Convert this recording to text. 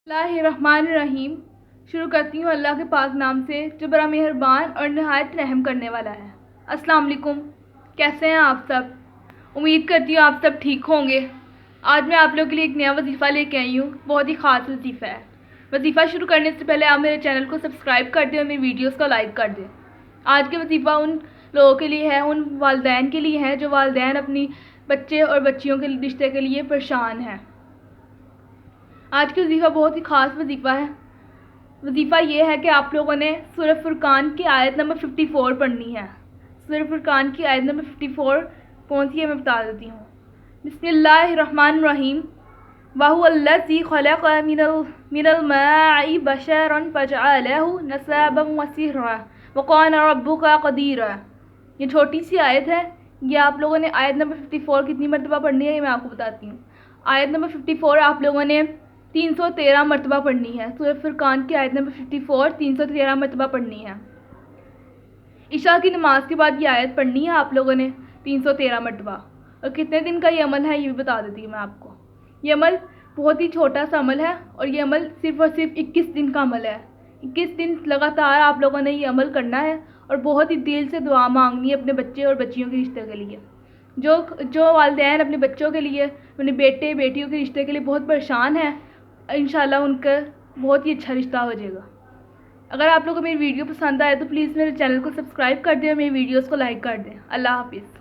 اللہ الرحمن الرحیم۔ شروع کرتی ہوں اللہ کے پاک نام سے جو بڑا مہربان اور نہایت رحم کرنے والا ہے۔ السلام علیکم، کیسے ہیں آپ سب؟ امید کرتی ہوں آپ سب ٹھیک ہوں گے۔ آج میں آپ لوگوں کے لیے ایک نیا وظیفہ لے کے آئی ہوں، بہت ہی خاص وظیفہ ہے۔ وظیفہ شروع کرنے سے پہلے آپ میرے چینل کو سبسکرائب کر دیں اور میری ویڈیوز کو لائک کر دیں۔ آج کا وظیفہ ان لوگوں کے لیے ہے، ان والدین کے لیے ہے جو والدین اپنی بچے اور بچیوں کے رشتے کے لیے پریشان ہیں۔ آج کا وظیفہ بہت ہی خاص وظیفہ ہے۔ وظیفہ یہ ہے کہ آپ لوگوں نے سورہ فرقان کی آیت نمبر 54 پڑھنی ہے۔ سورہ فرقان کی آیت نمبر 54 کون سی ہے میں بتا دیتی ہوں۔ بسم اللہ الرحمن الرحیم۔ وَهُوَ الَّذِي خَلَقَ مِنَ الْمَاءِ بَشَرًا فَجَعَلَهُ نَسَبًا وَصِهْرًا وَكَانَ رَبُّكَ قَدِيرًا۔ یہ چھوٹی سی آیت ہے، یہ آپ لوگوں نے آیت نمبر 54 کتنی مرتبہ پڑھنی ہے یہ میں آپ کو بتاتی ہوں۔ آیت نمبر 54 آپ لوگوں نے 313 مرتبہ پڑھنی ہے۔ سورہ فرقان کی آیت نمبر 54 313 مرتبہ پڑھنی ہے۔ عشاء کی نماز کے بعد یہ آیت پڑھنی ہے آپ لوگوں نے 313 مرتبہ۔ اور کتنے دن کا یہ عمل ہے یہ بھی بتا دیتی ہوں میں آپ کو۔ یہ عمل بہت ہی چھوٹا سا عمل ہے اور یہ عمل صرف اور صرف 21 دن کا عمل ہے۔ 21 دن لگاتار آپ لوگوں نے یہ عمل کرنا ہے اور بہت ہی دل سے دعا مانگنی ہے اپنے بچے اور بچیوں کے رشتے کے لیے۔ جو والدین اپنے بچوں کے لیے، اپنے بیٹے بیٹیوں کے رشتے کے لیے بہت پریشان ہیں، انشاءاللہ ان کا بہت ہی اچھا رشتہ ہو جائے گا۔ اگر آپ لوگوں کو میری ویڈیو پسند آئے تو پلیز میرے چینل کو سبسکرائب کر دیں اور میری ویڈیوز کو لائک کر دیں۔ اللہ حافظ۔